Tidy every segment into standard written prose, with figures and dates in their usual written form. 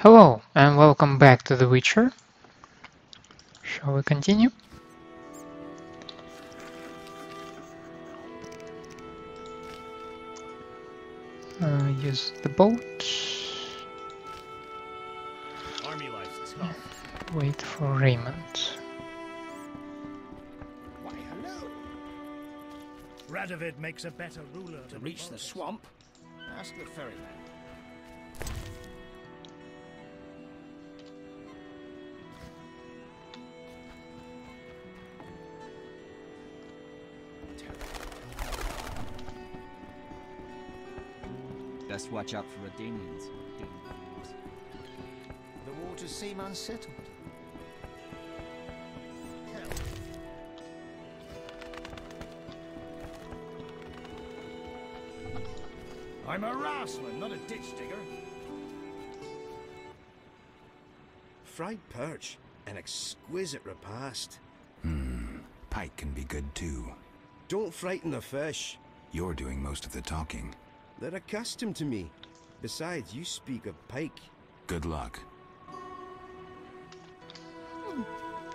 Hello and welcome back to The Witcher. Shall we continue? Use the boat. Army life's tough. Wait for Raymond. Why, hello. Radovid makes a better ruler To reach the swamp, ask the ferryman. Best watch out for Redanians. The waters seem unsettled. I'm a raftsman, not a ditch digger. Fried perch, an exquisite repast. Pike can be good too. Don't frighten the fish. You're doing most of the talking. They're accustomed to me. Besides, you speak of pike. Good luck.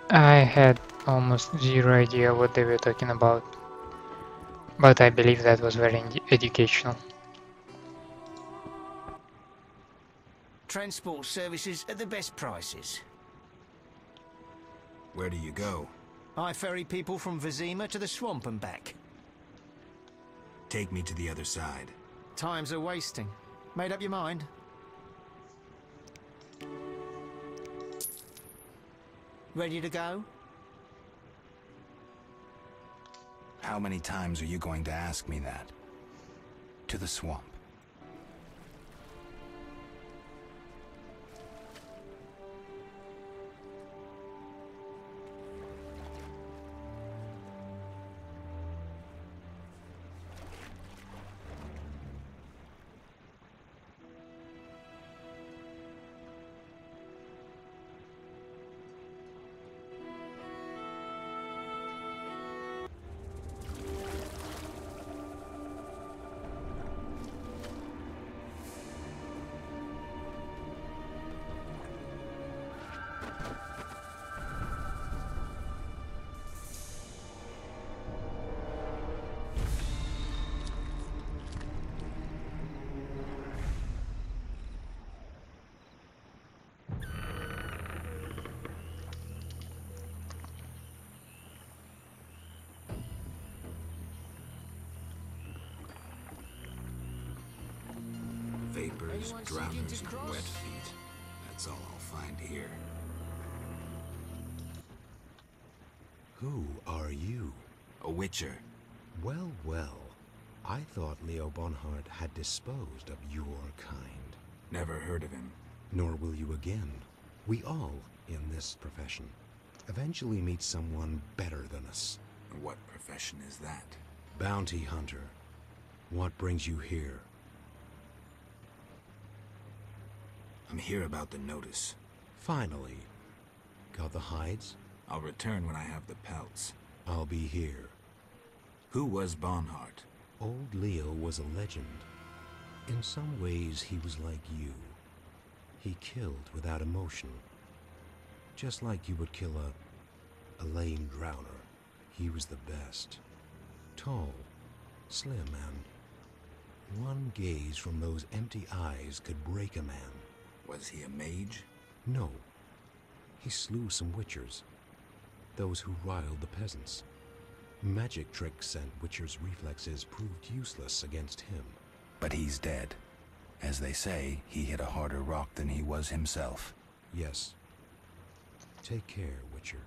I had almost zero idea what they were talking about, but I believe that was very educational. Transport services at the best prices. Where do you go? I ferry people from Vizima to the swamp and back. Take me to the other side. Times are wasting. Made up your mind? Ready to go? How many times are you going to ask me that? To the swamp. Vapors, Anyone drowners, seeking to and cross? wet feet. That's all I'll find here. Who are you? A witcher. Well, well. I thought Leo Bonhart had disposed of your kind. Never heard of him. Nor will you again. We all, in this profession, eventually meet someone better than us. What profession is that? Bounty hunter. What brings you here? I'm here about the notice. Finally. Got the hides? I'll return when I have the pelts. I'll be here. Who was Bonhart? Old Leo was a legend. In some ways, he was like you. He killed without emotion. Just like you would kill a lame drowner. He was the best. Tall, slim, and one gaze from those empty eyes could break a man. Was he a mage? No. He slew some witchers. Those who riled the peasants. Magic tricks and witchers' reflexes proved useless against him. But he's dead. As they say, he hit a harder rock than he was himself. Yes. Take care, Witcher.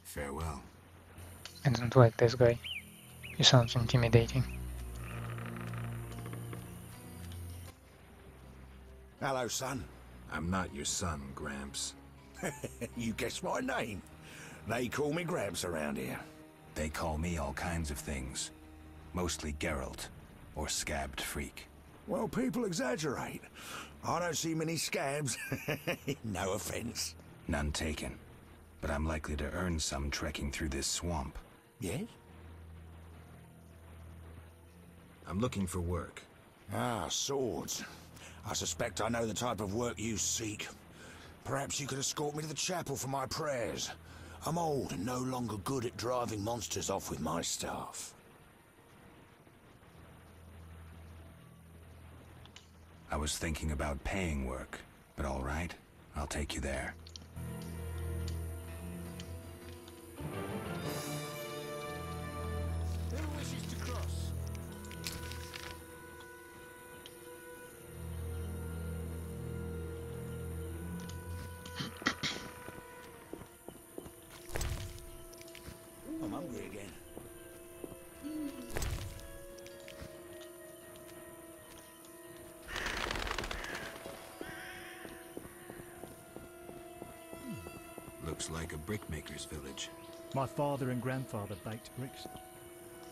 Farewell. I don't like this guy. He sounds intimidating. Hello, son. I'm not your son, Gramps. You guessed my name. They call me Gramps around here. They call me all kinds of things. Mostly Geralt, or Scabbed Freak. Well, people exaggerate. I don't see many scabs. No offense. None taken. But I'm likely to earn some trekking through this swamp. Yes? I'm looking for work. Ah, swords. I suspect I know the type of work you seek. Perhaps you could escort me to the chapel for my prayers. I'm old and no longer good at driving monsters off with my staff. I was thinking about paying work, but all right, I'll take you there. Who wishes to cross? I'm hungry again. Looks like a brickmaker's village. My father and grandfather baked bricks.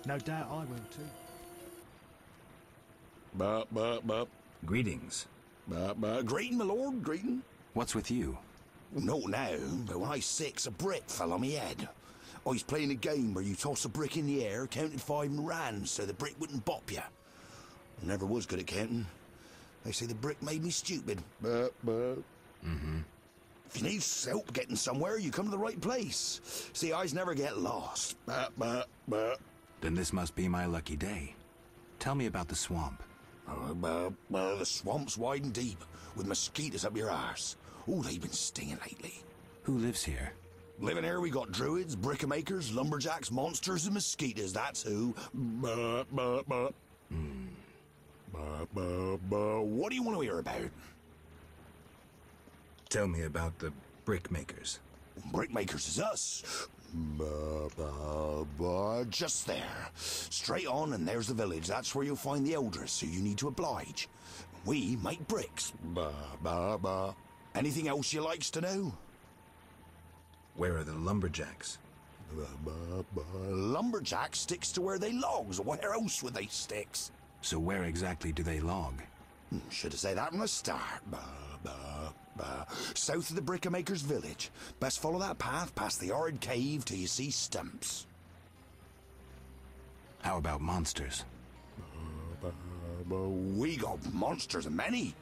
No doubt I will too. Bup. Greetings. Greeting, my lord, greeting. What's with you? Not now, but when I was 6, a brick fell on me head. I was playing a game where you toss a brick in the air, counted 5 and ran so the brick wouldn't bop you. I never was good at counting. They say the brick made me stupid. Mm-hmm. If you need help getting somewhere, you come to the right place. See, I never get lost. Then this must be my lucky day. Tell me about the swamp. The swamp's wide and deep, with mosquitoes up your arse. Oh, they've been stinging lately. Who lives here? Living here, we got druids, brickmakers, lumberjacks, monsters, and mosquitoes. That's who. What do you want to hear about? Tell me about the brickmakers. Brickmakers is us. Just there. Straight on, and there's the village. That's where you'll find the eldress, who you need to oblige. We make bricks. Anything else you likes to know? Where are the lumberjacks? Lumberjack sticks to where they logs. Where else would they sticks? So where exactly do they log? Should have said that from the start. South of the Brickmaker's village. Best follow that path past the horrid cave till you see stumps. How about monsters? We got monsters, many.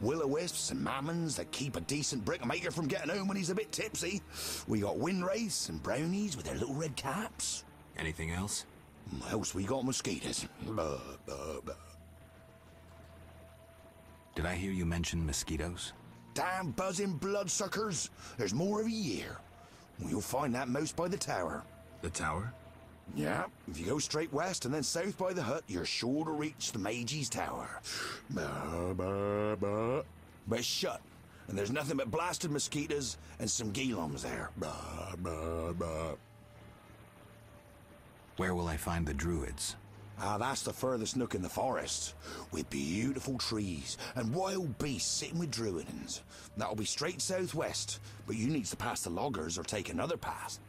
Will-o-wisps and mammons that keep a decent brickmaker from getting home when he's a bit tipsy. We got windwraiths and brownies with their little red caps. Anything else? Else we got mosquitoes. Did I hear you mention mosquitoes? Damn buzzing bloodsuckers. There's more every year. You'll find that most by the tower. The tower? Yeah, if you go straight west and then south by the hut, you're sure to reach the Mage's Tower. But it's shut, and there's nothing but blasted mosquitoes and some geelums there. Where will I find the druids? That's the furthest nook in the forest, with beautiful trees and wild beasts sitting with druidans. That'll be straight southwest, but you need to pass the loggers or take another path.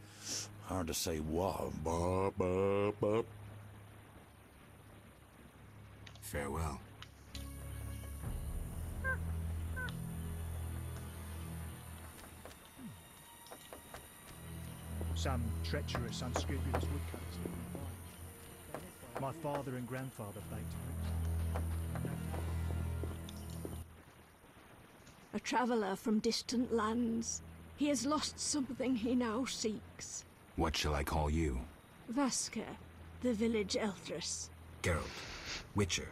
Hard to say what. Farewell. Some treacherous, unscrupulous woodcutters. My father and grandfather baked bricks. A traveller from distant lands. He has lost something he now seeks. What shall I call you? Vaska, the village eldress. Geralt. Witcher.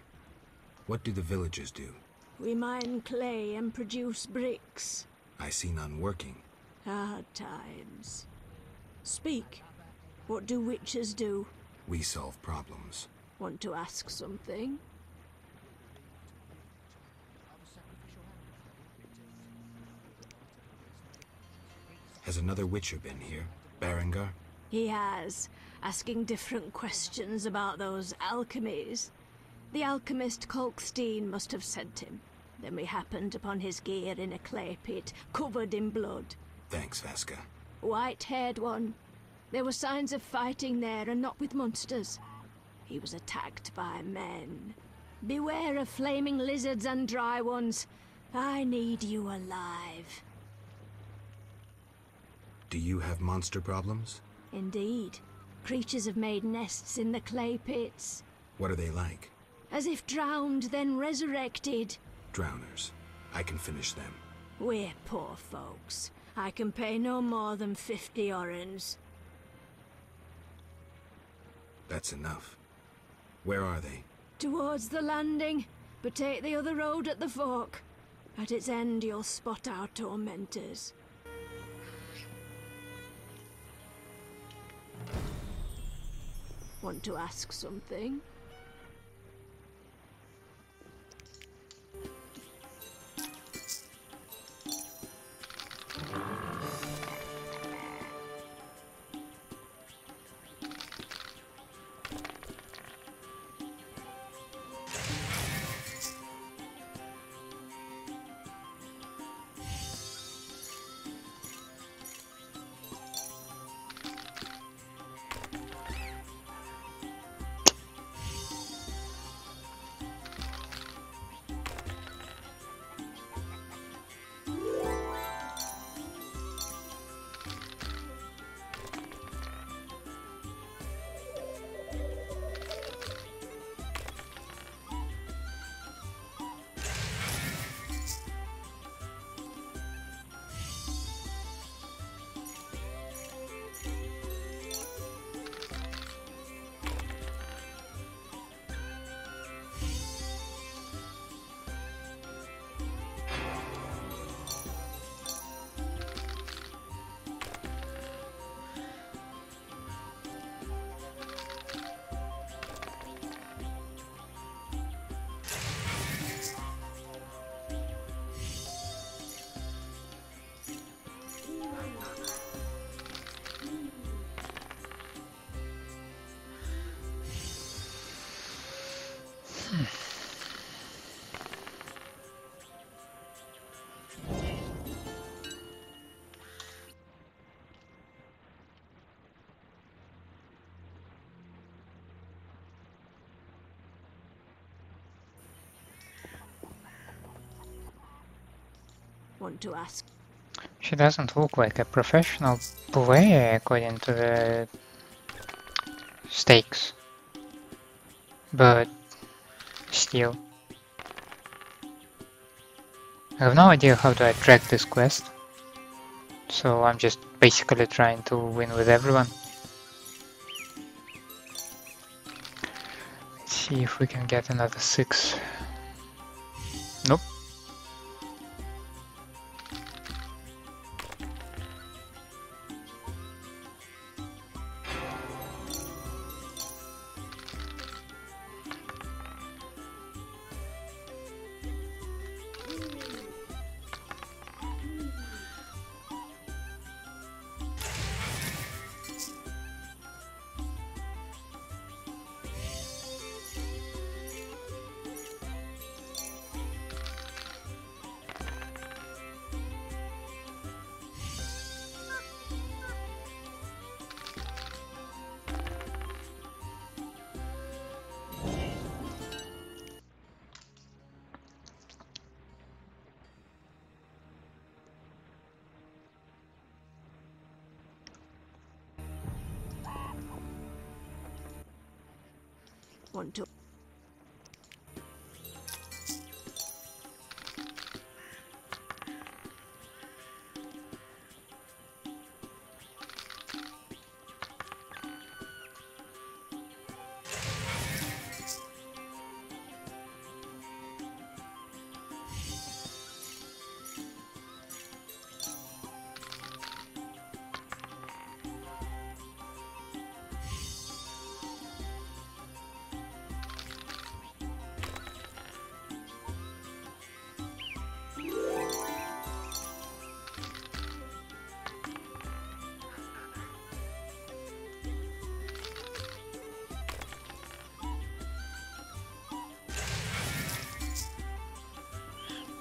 What do the villagers do? We mine clay and produce bricks. I see none working. Hard times. Speak. What do witchers do? We solve problems. Want to ask something? Has another witcher been here? Berengar? He has, asking different questions about those alchemies. The alchemist Kalkstein must have sent him. Then we happened upon his gear in a clay pit, covered in blood. Thanks, Vaska. White-haired one. There were signs of fighting there, and not with monsters. He was attacked by men. Beware of flaming lizards and dry ones. I need you alive. Do you have monster problems? Indeed. Creatures have made nests in the clay pits. What are they like? As if drowned, then resurrected. drowners. I can finish them. We're poor folks. I can pay no more than 50 orens. That's enough. Where are they? Towards the landing, but take the other road at the fork. At its end, you'll spot our tormentors. Want to ask something? Want to ask? She doesn't look like a professional player according to the stakes, but still. I have no idea how to attract this quest, so I'm just basically trying to win with everyone. Let's see if we can get another 6. Nope. Want to?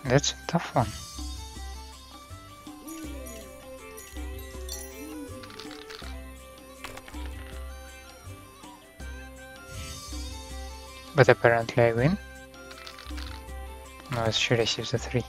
That's a tough one. But apparently I win. No, she receives a 3.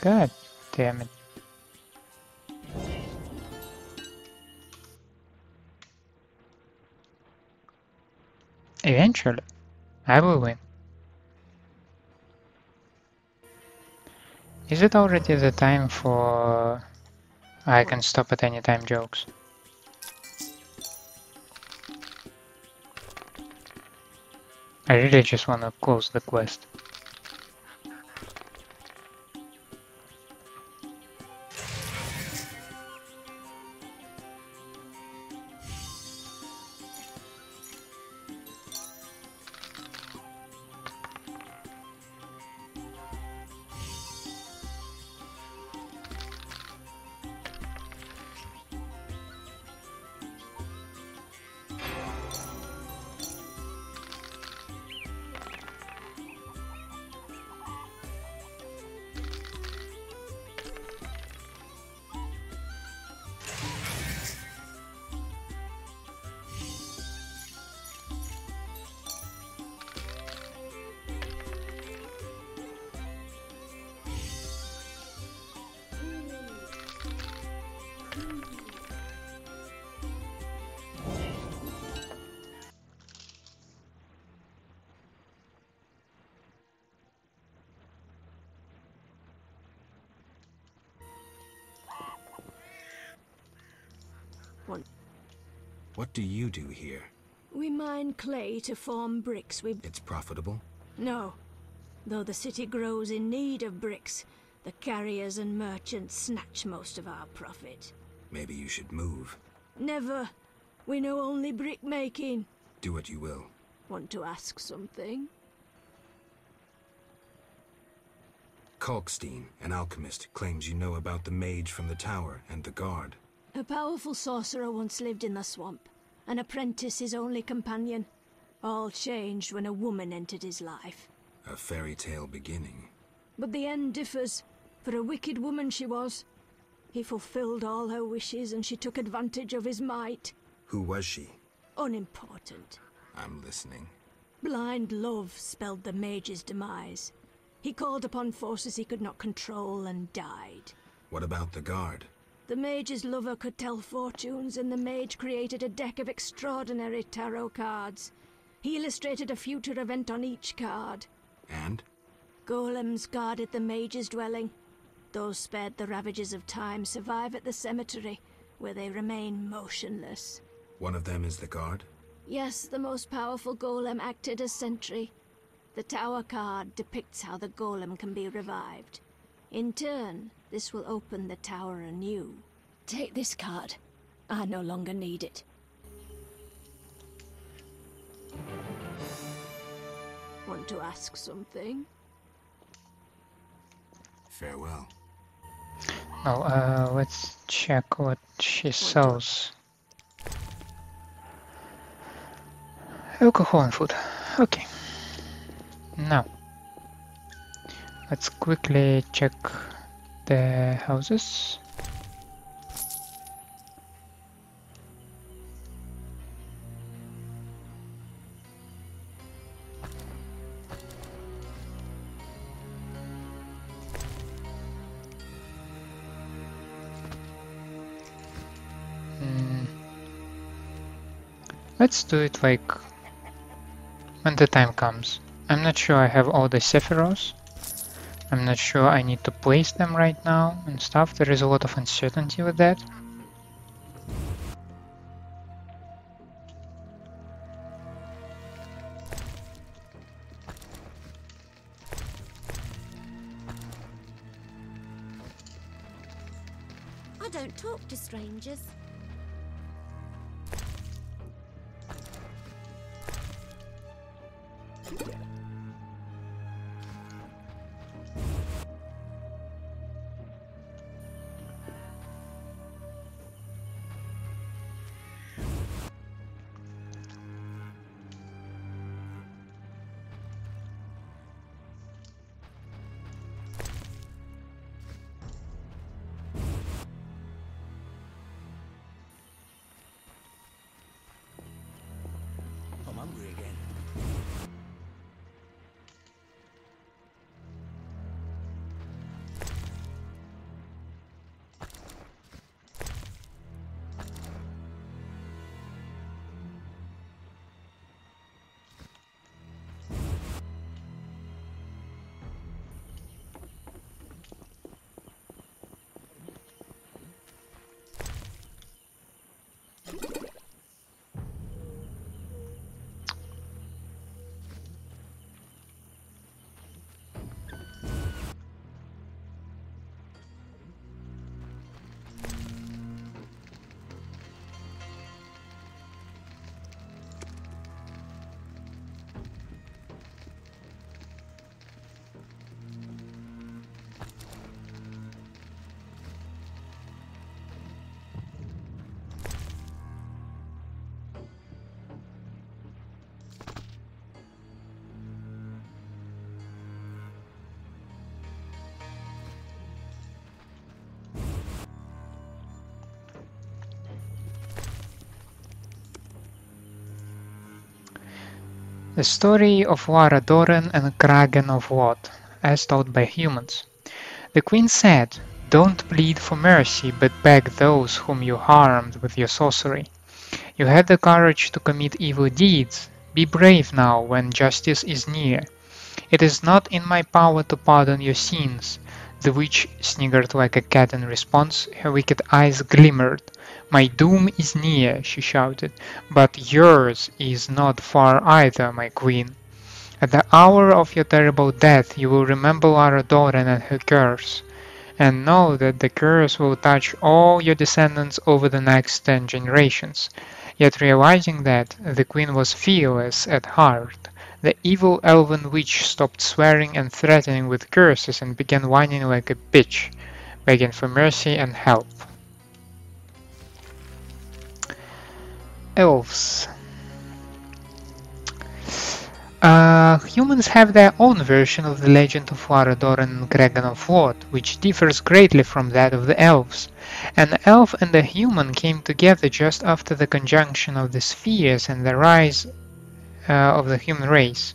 God damn it. Eventually, I will win. Is it already the time for I can stop at any time jokes? I really just want to close the quest. What do you do here? We mine clay to form bricks. It's profitable? No. Though the city grows in need of bricks, the carriers and merchants snatch most of our profit. Maybe you should move. Never. We know only brickmaking. Do what you will. Want to ask something? Kalkstein, an alchemist, claims you know about the mage from the tower and the guard. A powerful sorcerer once lived in the swamp. An apprentice his only companion. All changed when a woman entered his life. A fairy tale beginning. But the end differs. For a wicked woman she was. He fulfilled all her wishes and she took advantage of his might. Who was she? Unimportant. I'm listening. Blind love spelled the mage's demise. He called upon forces he could not control and died. What about the guard? The mage's lover could tell fortunes, and the mage created a deck of extraordinary tarot cards. He illustrated a future event on each card. And? Golems guarded the mage's dwelling. Those spared the ravages of time survive at the cemetery, where they remain motionless. One of them is the guard? Yes, the most powerful golem acted as sentry. The tower card depicts how the golem can be revived. In turn, this will open the tower anew. Take this card. I no longer need it. Want to ask something? Farewell. Now, let's check what she sells. Alcohol and food. Okay. Now, let's quickly check the houses. Let's do it like when the time comes. I'm not sure I have all the Sephiroths. I'm not sure I need to place them right now and stuff. There is a lot of uncertainty with that. I don't talk to strangers. The story of Lara Dorren and Kragen of Lot, as told by humans. The queen said, "Don't plead for mercy, but beg those whom you harmed with your sorcery. You had the courage to commit evil deeds. Be brave now when justice is near. It is not in my power to pardon your sins." The witch sniggered like a cat in response. Her wicked eyes glimmered. "My doom is near," she shouted, "but yours is not far either, my queen. At the hour of your terrible death you will remember Lara Dorren and her curse, and know that the curse will touch all your descendants over the next 10 generations." Yet realizing that, the queen was fearless at heart. The evil elven witch stopped swearing and threatening with curses and began whining like a bitch, begging for mercy and help. Elves. Humans have their own version of the legend of Lara Dorren and Kragen of Lot, which differs greatly from that of the elves. An elf and a human came together just after the conjunction of the spheres and the rise of the human race.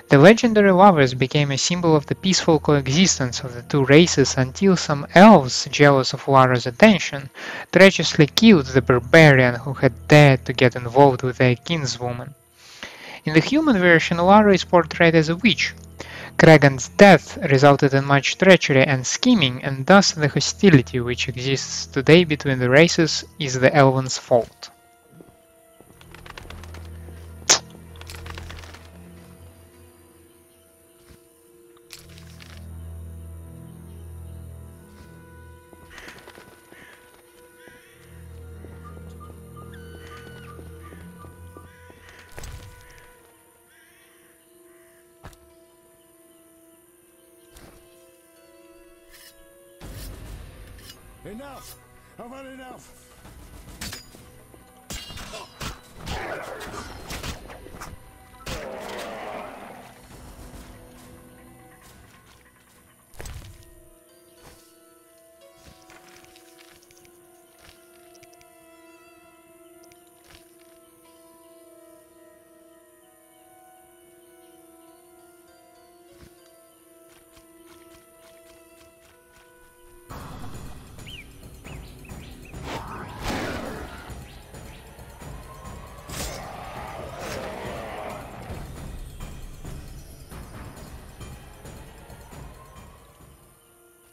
The legendary lovers became a symbol of the peaceful coexistence of the two races until some elves, jealous of Lara's attention, treacherously killed the barbarian who had dared to get involved with their kinswoman. In the human version, Lara is portrayed as a witch. Kragen's death resulted in much treachery and scheming, and thus the hostility which exists today between the races is the elven's fault. Enough! I've had enough!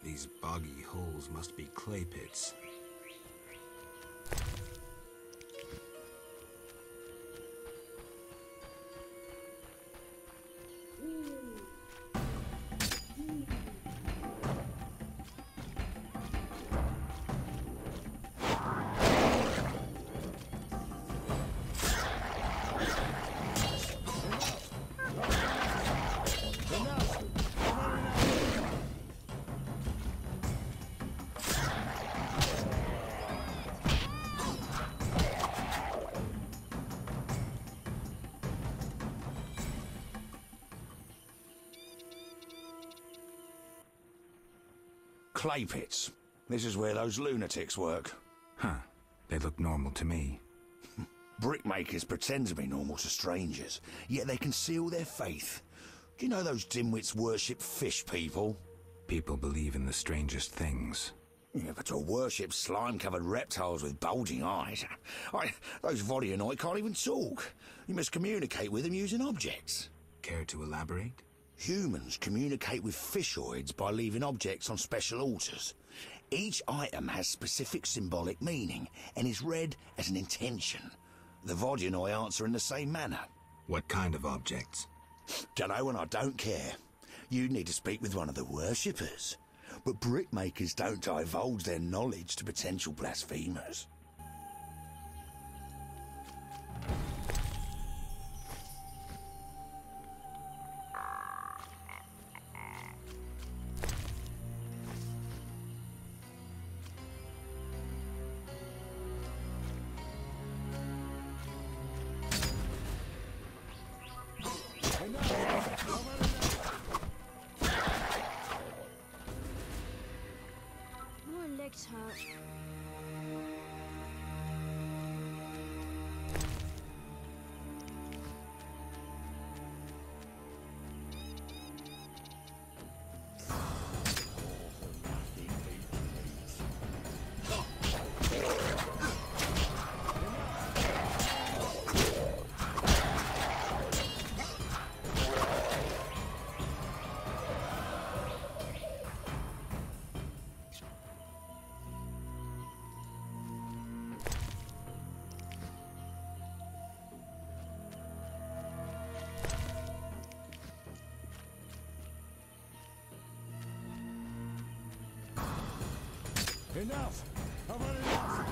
These boggy holes must be clay pits. Clay pits. This is where those lunatics work. Huh. They look normal to me. Brickmakers pretend to be normal to strangers, yet they conceal their faith. Do you know those dimwits worship fish people? People believe in the strangest things. Yeah, but to worship slime-covered reptiles with bulging eyes. Those Vodionoi can't even talk. You must communicate with them using objects. Care to elaborate? Humans communicate with fishoids by leaving objects on special altars. Each item has specific symbolic meaning and is read as an intention. The Vodionoi answer in the same manner. What kind of objects? Dunno, and I don't care. You need to speak with one of the worshippers. But brickmakers don't divulge their knowledge to potential blasphemers. My legs hurt. Enough! I've had enough!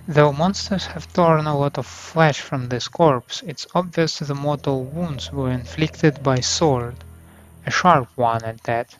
Though monsters have torn a lot of flesh from this corpse, it's obvious the mortal wounds were inflicted by sword, a sharp one at that.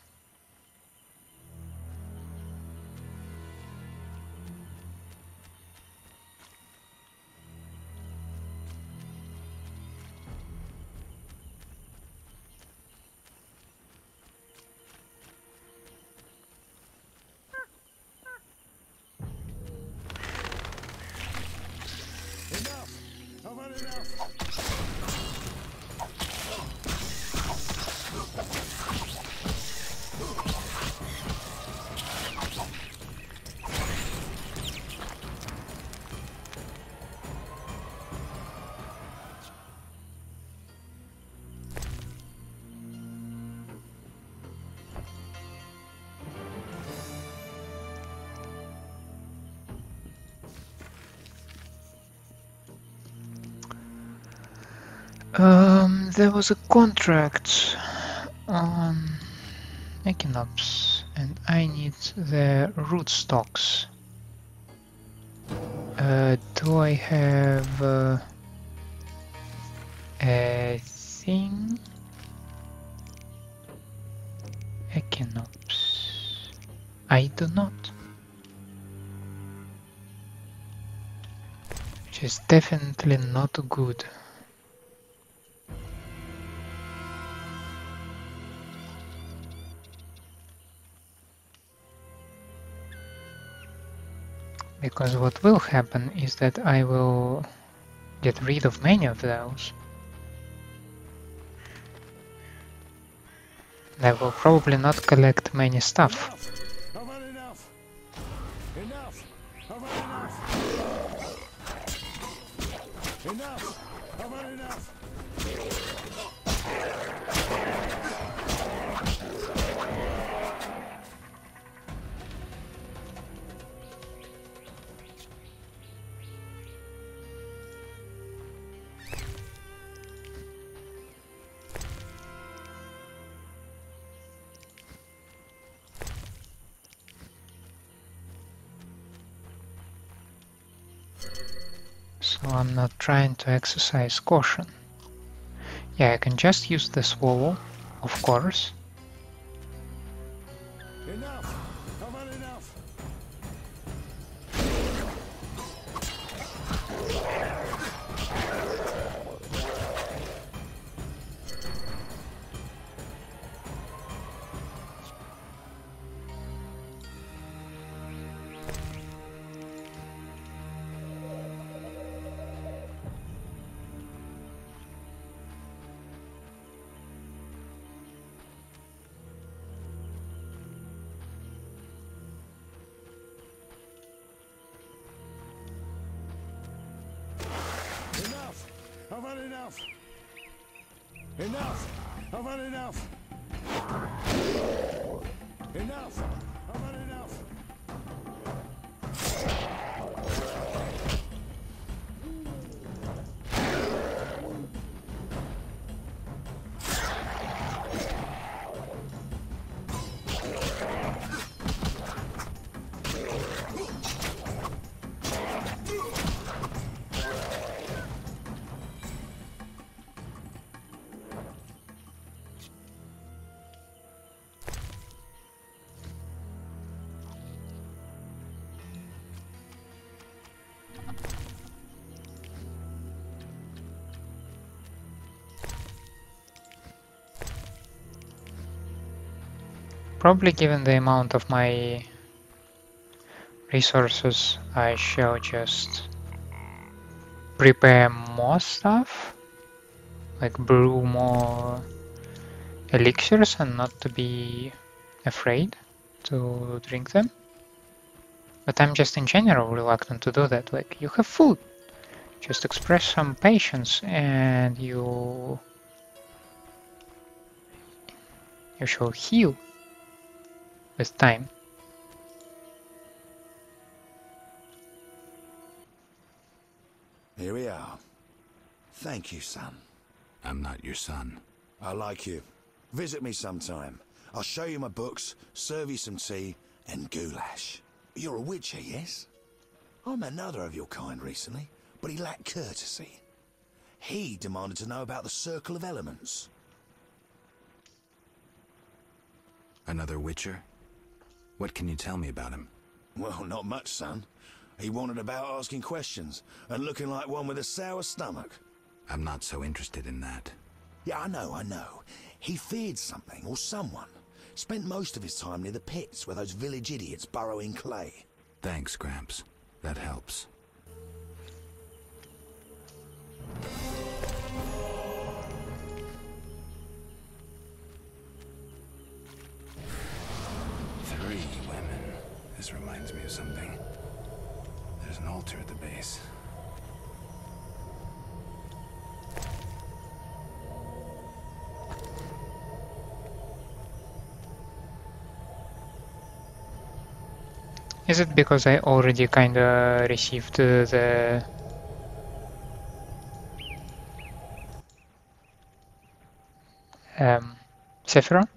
There was a contract on Equinox, and I need the rootstocks. Do I have a thing? Equinox. I do not. Which is definitely not good. Because what will happen is that I will get rid of many of those. I will probably not collect many stuff. I've had enough! Enough! I've had enough! Enough! I've had enough! So I'm not trying to exercise caution. Yeah, I can just use the swallow, of course. Enough! I've had enough! I've had enough! Enough! I've had enough! Enough! I've had enough! Probably given the amount of my resources, I shall just prepare more stuff, like brew more elixirs and not to be afraid to drink them. But I'm just in general reluctant to do that. Like, you have food, just express some patience and you shall heal with time. Here we are. Thank you, son. I'm not your son. I like you. Visit me sometime. I'll show you my books, serve you some tea, and goulash. You're a witcher, yes? I met another of your kind recently, but he lacked courtesy. He demanded to know about the Circle of Elements. Another witcher? What can you tell me about him? Well, not much, son. He wanted about asking questions, and looking like one with a sour stomach. I'm not so interested in that. Yeah, I know. He feared something, or someone. Spent most of his time near the pits where those village idiots burrow in clay. Thanks, Gramps. That helps. Three women. This reminds me of something. There's an altar at the base. Is it because I already kinda received the Sephiroth?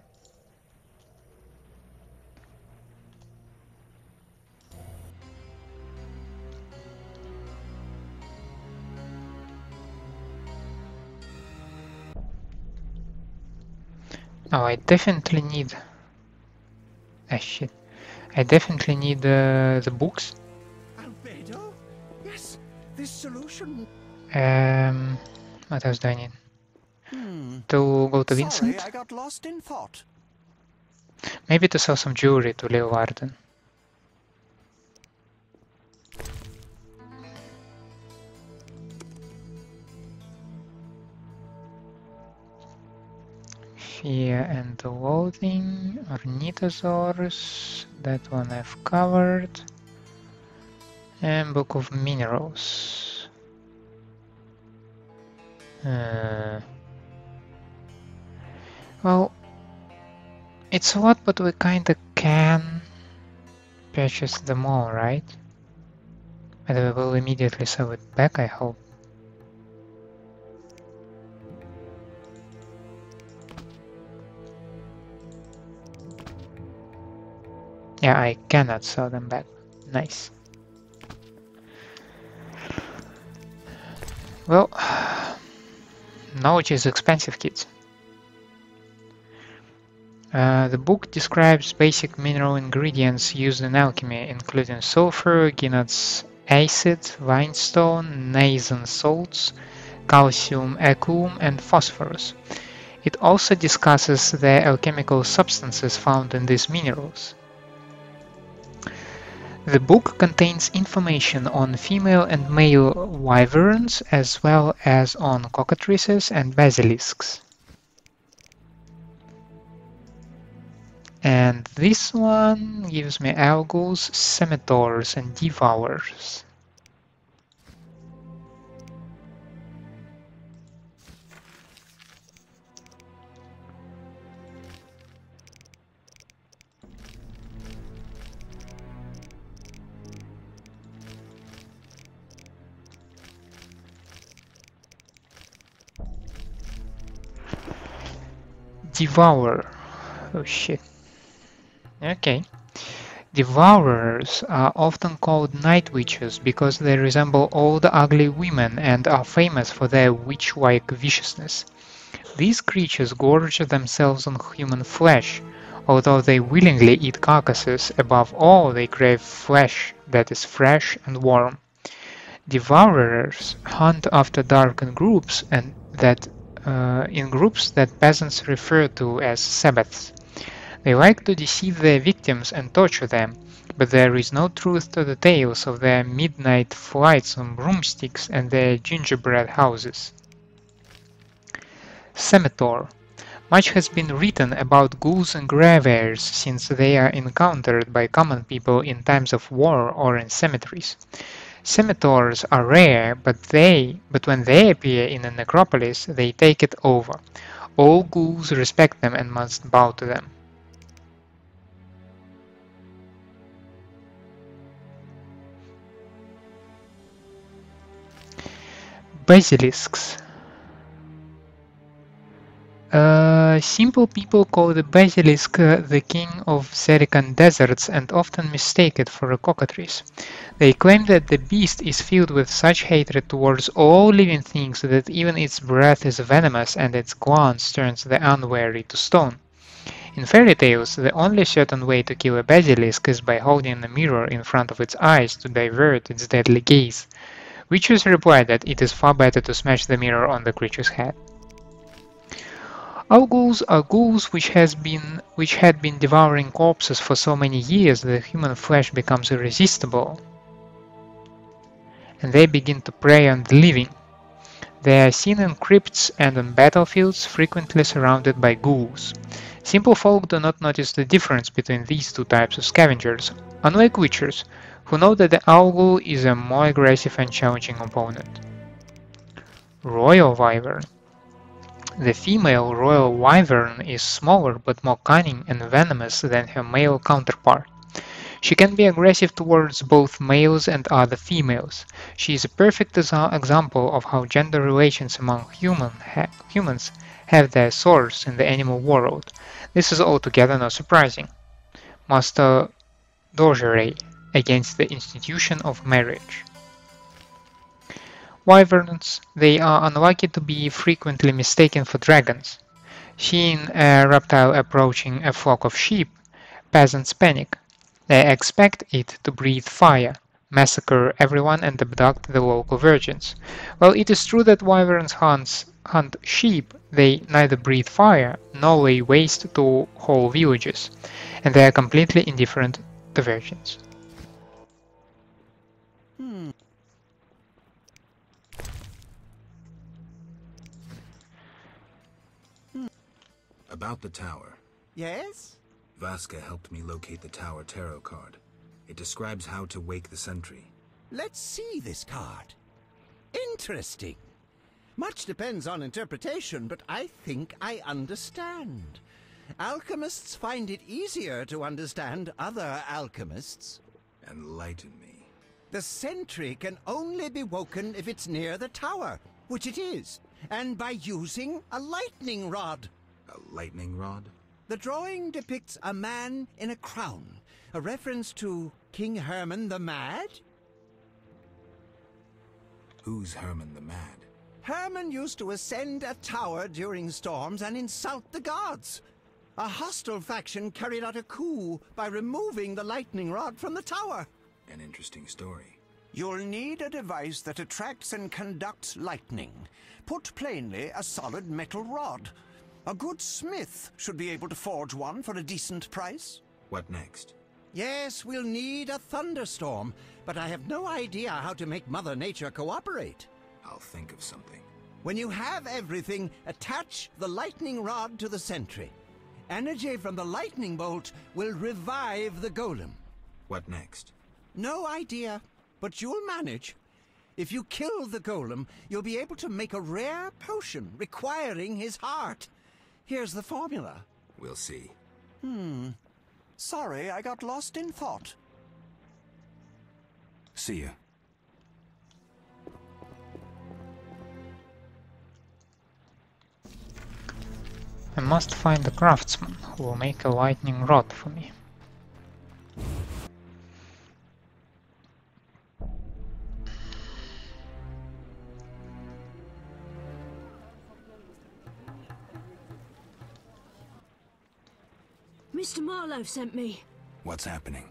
Oh, I definitely need... Ah, shit. I definitely need the books. Albedo? Yes, this solution. What else do I need? To go to Vincent? Sorry, I got lost in thought. Maybe to sell some jewelry to Leo Warden. Fear and Loathing, Ornithosaurs, that one I've covered, and Book of Minerals. Well, it's a lot, but we kinda can purchase them all, right? But we will immediately sell it back, I hope. Yeah, I cannot sell them back. Nice. Well, knowledge is expensive, kids. The book describes basic mineral ingredients used in alchemy, including sulfur, Ginnat's acid, limestone, Nathan salts, calcium aqueum, and phosphorus. It also discusses the alchemical substances found in these minerals. The book contains information on female and male wyverns, as well as on cockatrices and basilisks. And this one gives me algos, scimitars, and devours. Devour. Oh shit. Okay. Devourers are often called night witches because they resemble old ugly women and are famous for their witch-like viciousness. These creatures gorge themselves on human flesh. Although they willingly eat carcasses, above all they crave flesh that is fresh and warm. Devourers hunt after dark in groups that peasants refer to as Sabbaths. They like to deceive their victims and torture them, but there is no truth to the tales of their midnight flights on broomsticks and their gingerbread houses. Scimitar. Much has been written about ghouls and graveairs since they are encountered by common people in times of war or in cemeteries. Scimitars are rare, but when they appear in a necropolis, they take it over. All ghouls respect them and must bow to them. Basilisks. Simple people call the basilisk the king of Zerican deserts and often mistake it for a cockatrice. They claim that the beast is filled with such hatred towards all living things that even its breath is venomous and its glance turns the unwary to stone. In fairy tales, the only certain way to kill a basilisk is by holding a mirror in front of its eyes to divert its deadly gaze. Witches reply that it is far better to smash the mirror on the creature's head. Ghouls are ghouls which had been devouring corpses for so many years that human flesh becomes irresistible, and they begin to prey on the living. They are seen in crypts and on battlefields, frequently surrounded by ghouls. Simple folk do not notice the difference between these two types of scavengers, unlike witchers, who know that the ghoul is a more aggressive and challenging opponent. Royal Wyvern. The female royal wyvern is smaller but more cunning and venomous than her male counterpart. She can be aggressive towards both males and other females. She is a perfect example of how gender relations among humans have their source in the animal world. This is altogether not surprising. Master Dorgere against the institution of marriage. Wyverns, they are unlucky to be frequently mistaken for dragons. Seeing a reptile approaching a flock of sheep, peasants panic. They expect it to breathe fire, massacre everyone and abduct the local virgins. While it is true that wyverns hunt sheep, they neither breathe fire nor lay waste to whole villages, and they are completely indifferent to virgins. About the tower. Yes? Vaska helped me locate the tower tarot card. It describes how to wake the sentry. Let's see this card. Interesting. Much depends on interpretation, but I think I understand. Alchemists find it easier to understand other alchemists. Enlighten me. The sentry can only be woken if it's near the tower, which it is, and by using a lightning rod. A lightning rod? The drawing depicts a man in a crown, a reference to King Herman the Mad. Who's Herman the Mad? Herman used to ascend a tower during storms and insult the gods. A hostile faction carried out a coup by removing the lightning rod from the tower. An interesting story. You'll need a device that attracts and conducts lightning. Put plainly, a solid metal rod. A good smith should be able to forge one for a decent price. What next? Yes, we'll need a thunderstorm, but I have no idea how to make Mother Nature cooperate. I'll think of something. When you have everything, attach the lightning rod to the sentry. Energy from the lightning bolt will revive the golem. What next? No idea, but you'll manage. If you kill the golem, you'll be able to make a rare potion requiring his heart. Here's the formula. We'll see. Sorry, I got lost in thought. See ya. I must find a craftsman who will make a lightning rod for me. Mr. Maarloeve sent me. What's happening?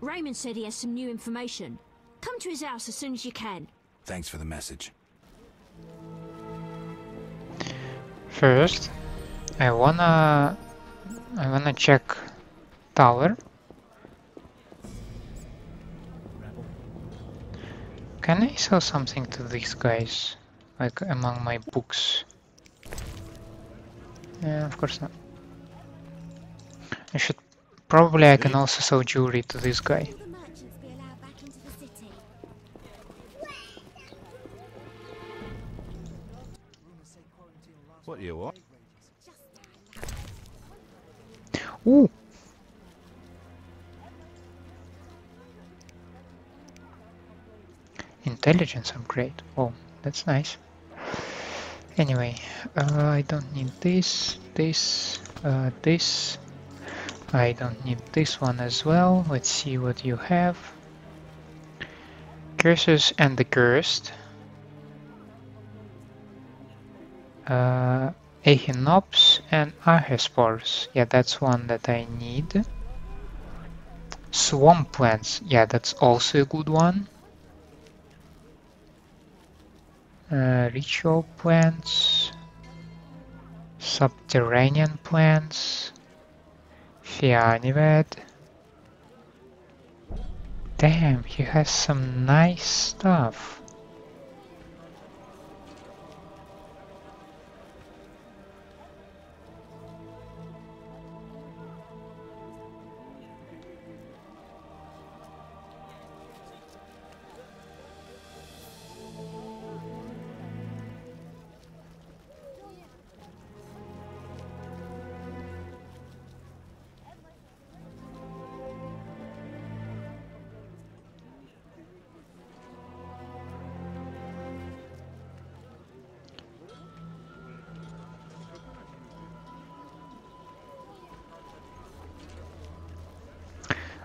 Raymond said he has some new information. Come to his house as soon as you can. Thanks for the message. First, I wanna check tower. Can I sell something to these guys? Like among my books? Yeah, of course not. I should... Probably I can also sell jewelry to this guy. Will the merchants be allowed back into the city? What do you want? Ooh! Intelligence upgrade. Oh, that's nice. Anyway, I don't need this, this. I don't need this one as well. Let's see what you have. Curses and the Cursed. Echinops and Archespores. Yeah, that's one that I need. Swamp plants. Yeah, that's also a good one. Ritual plants. Subterranean plants. Fianivet. Damn, he has some nice stuff.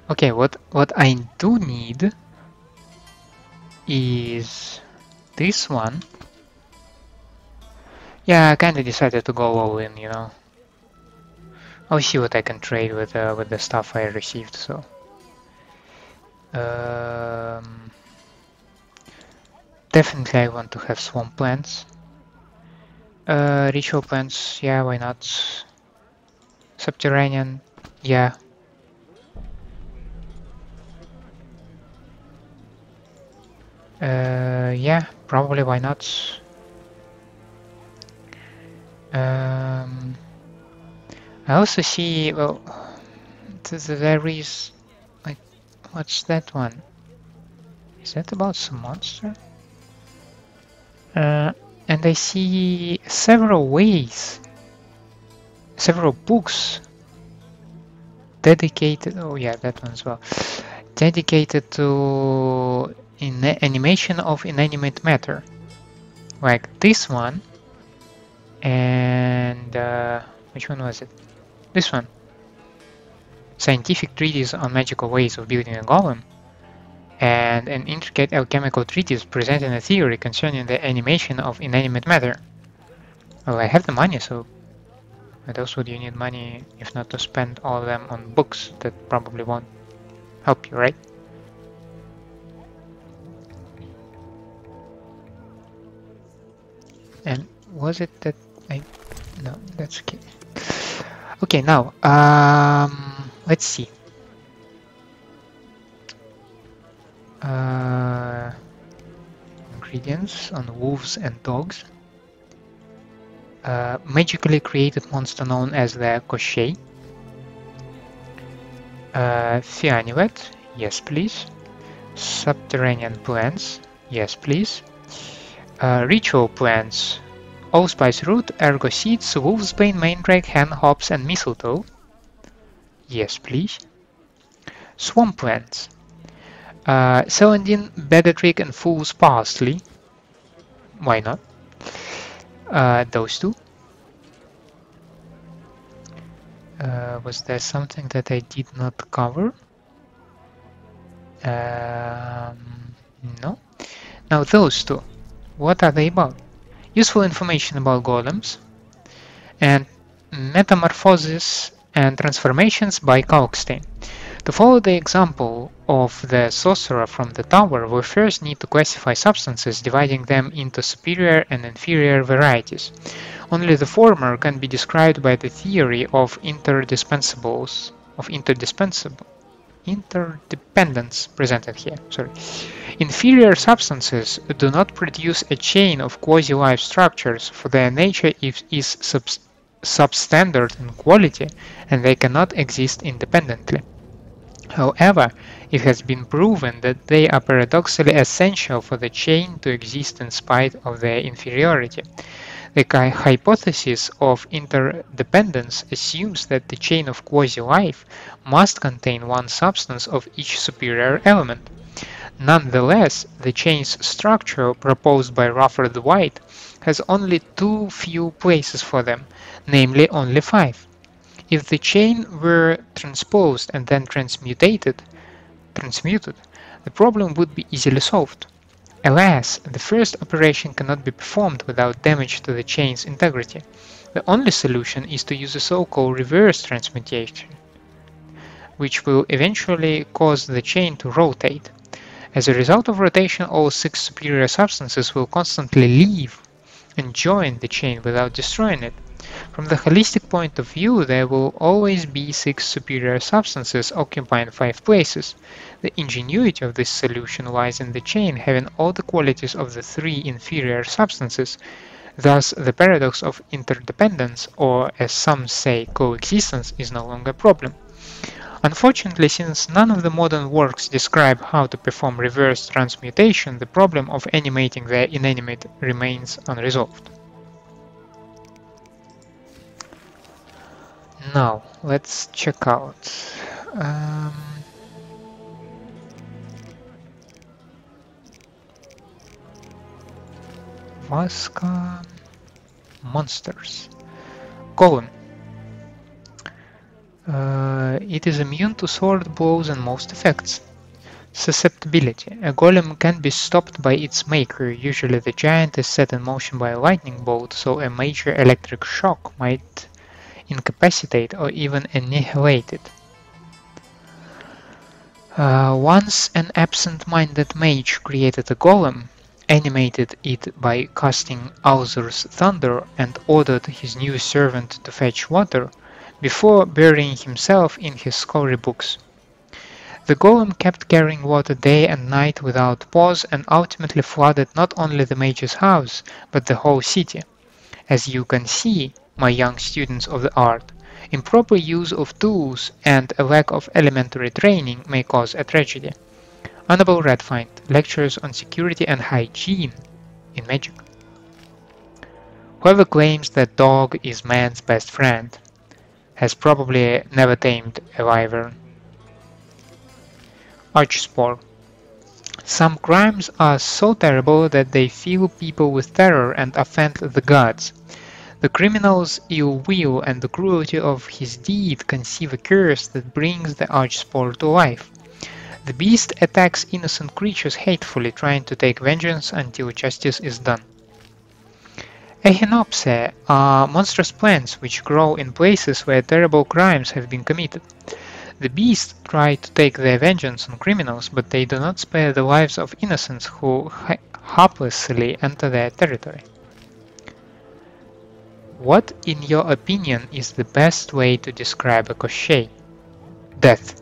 Okay, what I do need is this one. Yeah, I kinda decided to go all in, you know. I'll see what I can trade with the stuff I received, so. Definitely I want to have swamp plants. Ritual plants, yeah, why not? Subterranean, yeah. Yeah, probably why not? I also see, well, there is, like, what's that one? Is that about some monster? And I see several ways, several books dedicated, oh yeah, that one as well, dedicated to animation of inanimate matter. Like this one, and which one was it? This one. Scientific treatise on magical ways of building a golem, and an intricate alchemical treatise presenting a theory concerning the animation of inanimate matter. Well, I have the money, so what else would you need money if not to spend all of them on books that probably won't help you, right? And was it that I... No, that's okay. Okay, now, let's see. Ingredients on wolves and dogs. Magically created monster known as the Koshei. Fianivet, yes please. Subterranean plants, yes please. Ritual plants. Allspice root, ergo seeds, wolfsbane, mandrake, hen hops, and mistletoe. Yes, please. Swamp plants. Celandine, bellatrix, and fool's parsley. Why not? Those two. Was there something that I did not cover? No. Now those two. What are they about? Useful information about golems, and metamorphosis and transformations by Kalkstein. To follow the example of the sorcerer from the tower, we first need to classify substances, dividing them into superior and inferior varieties. Only the former can be described by the theory of interdependence presented here. Sorry. Inferior substances do not produce a chain of quasi-life structures, for their nature is substandard in quality, and they cannot exist independently. However, it has been proven that they are paradoxically essential for the chain to exist in spite of their inferiority. The hypothesis of interdependence assumes that the chain of quasi-life must contain one substance of each superior element. Nonetheless, the chain's structure proposed by Rutherford White has only too few places for them, namely only 5. If the chain were transposed and then transmuted, the problem would be easily solved. Alas, the first operation cannot be performed without damage to the chain's integrity. The only solution is to use a so-called reverse transmutation, which will eventually cause the chain to rotate. As a result of rotation, all 6 superior substances will constantly leave and join the chain without destroying it. From the holistic point of view, there will always be 6 superior substances occupying 5 places. The ingenuity of this solution lies in the chain having all the qualities of the 3 inferior substances. Thus, the paradox of interdependence, or as some say, coexistence, is no longer a problem. Unfortunately, since none of the modern works describe how to perform reverse transmutation, the problem of animating the inanimate remains unresolved. Now, let's check out. Vaska monsters. Golem. It is immune to sword blows and most effects. Susceptibility. A golem can be stopped by its maker. Usually the giant is set in motion by a lightning bolt, so a major electric shock might incapacitate or even annihilate it. Once an absent-minded mage created a golem, animated it by casting Alzur's thunder, and ordered his new servant to fetch water, before burying himself in his storybooks. The golem kept carrying water day and night without pause and ultimately flooded not only the mage's house, but the whole city. As you can see, my young students of the art, improper use of tools and a lack of elementary training may cause a tragedy. Honorable Redfind, lectures on security and hygiene in magic. Whoever claims that dog is man's best friend has probably never tamed a wyvern. Archespore. Some crimes are so terrible that they fill people with terror and offend the gods. The criminal's ill will and the cruelty of his deed conceive a curse that brings the Archespore to life. The beast attacks innocent creatures hatefully, trying to take vengeance until justice is done. Echinopsis are monstrous plants which grow in places where terrible crimes have been committed. The beasts try to take their vengeance on criminals, but they do not spare the lives of innocents who haplessly enter their territory. What, in your opinion, is the best way to describe a crochet? Death.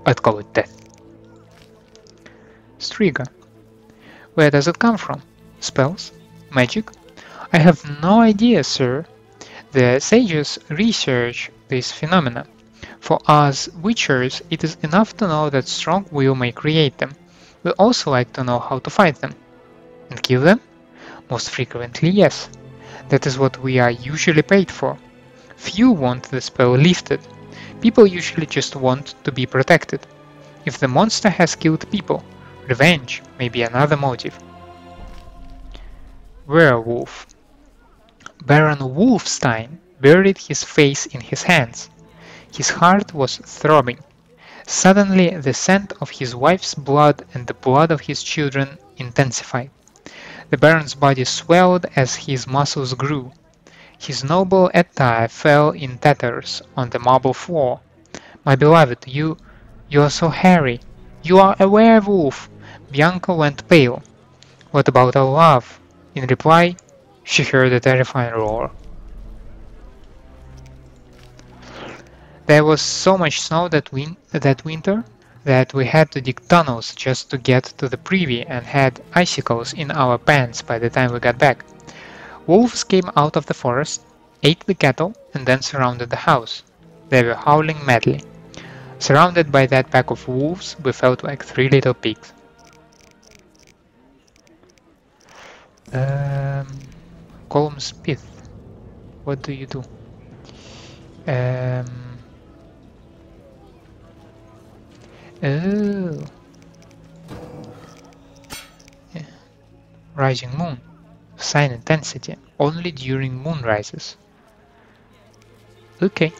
I'd call it death. Striga. Where does it come from? Spells? Magic? I have no idea, sir. The sages research this phenomena. For us witchers, it is enough to know that strong will may create them. We also like to know how to fight them. And kill them? Most frequently, yes. That is what we are usually paid for. Few want the spell lifted. People usually just want to be protected. If the monster has killed people, revenge may be another motive. Werewolf. Baron Wolfstein buried his face in his hands. His heart was throbbing. Suddenly the scent of his wife's blood and the blood of his children intensified. The Baron's body swelled as his muscles grew. His noble attire fell in tatters on the marble floor. My beloved, you are so hairy. You are a werewolf. Bianca went pale. What about our love? In reply, she heard a terrifying roar. There was so much snow that winter that we had to dig tunnels just to get to the privy and had icicles in our pants by the time we got back. Wolves came out of the forest, ate the cattle, and then surrounded the house. They were howling madly. Surrounded by that pack of wolves, we felt like 3 little pigs. Column Smith, what do you do? Oh. Yeah. Rising moon. Sign intensity. Only during moon rises. Okay.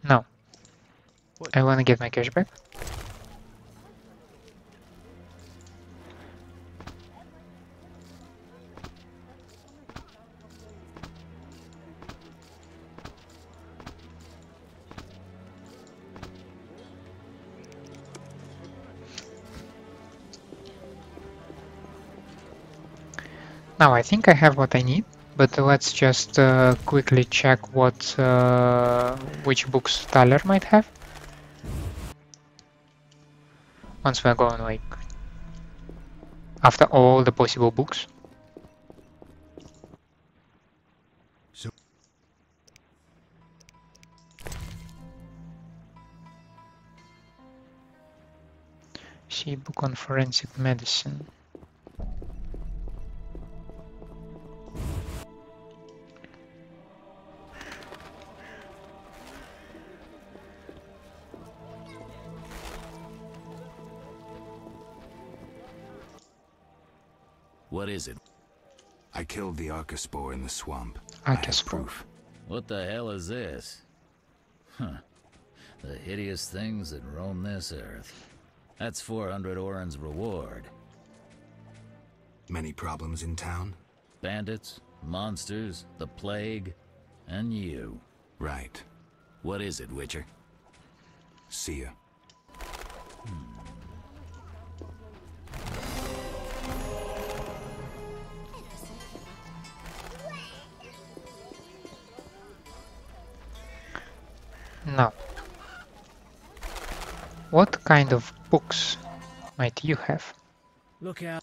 Now, I want to get my cash back. Now I think I have what I need, but let's just quickly check what which books Tyler might have. Once we're going like after all the possible books. So See book on forensic medicine. What is it? I killed the Archespore in the swamp. Archespore. What the hell is this? Huh. The hideous things that roam this earth. That's 400 Oren's reward. Many problems in town? Bandits, monsters, the plague, and you. Right. What is it, Witcher? See ya. Now, what kind of books might you have? Look out.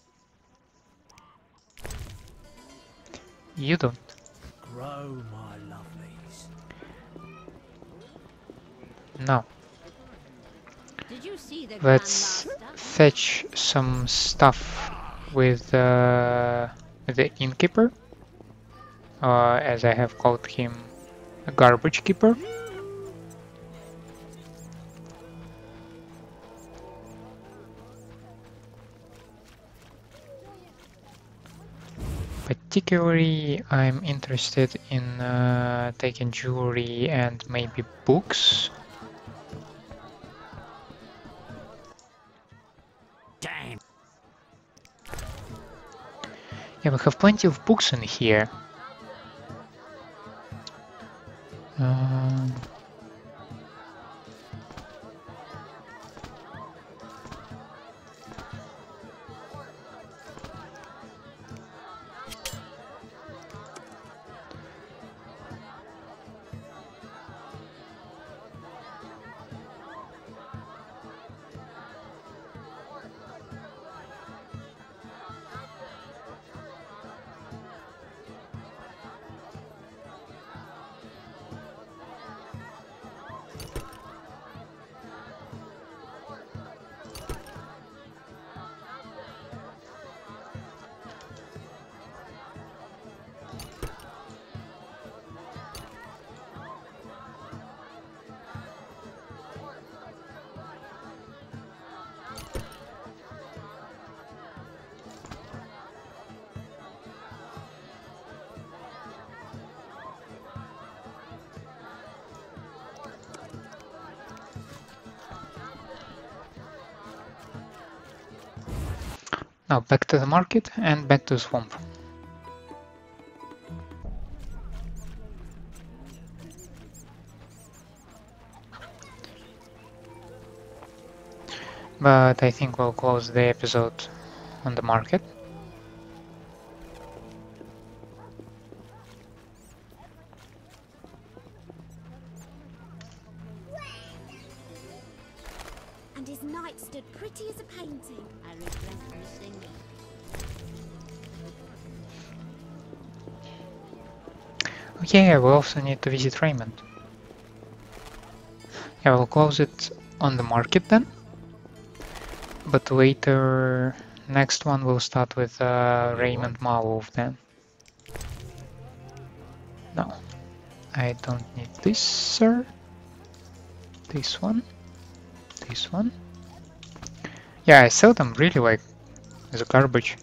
You don't. Grow, my lovelies. No. Did you see the Let's Grandmaster? fetch some stuff with the innkeeper, as I have called him, a garbage keeper. Particularly, I'm interested in taking jewelry and maybe books. Damn. Yeah, we have plenty of books in here. Now back to the market and back to the swamp. But I think we'll close the episode on the market. pretty as a painting. I regret missing it. Okay, I will also need to visit Raymond. I will close it on the market then. But later, next one will start with Raymond Maarloeve then. No, I don't need this, sir. This one. This one. Yeah, I sell them really like as a garbage.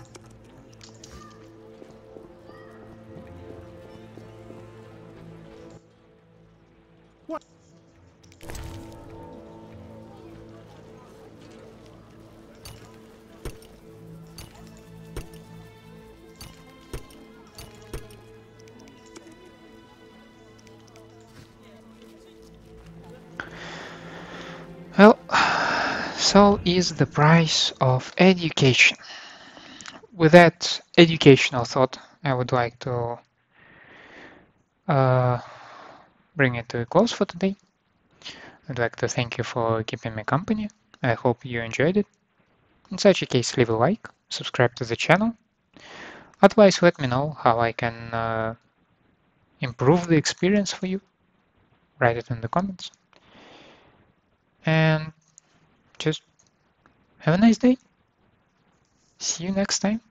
Well, so is the price of education. With that educational thought, I would like to bring it to a close for today. I'd like to thank you for keeping me company. I hope you enjoyed it. In such a case, leave a like, subscribe to the channel. Otherwise, let me know how I can improve the experience for you. Write it in the comments. And just have a nice day. See you next time.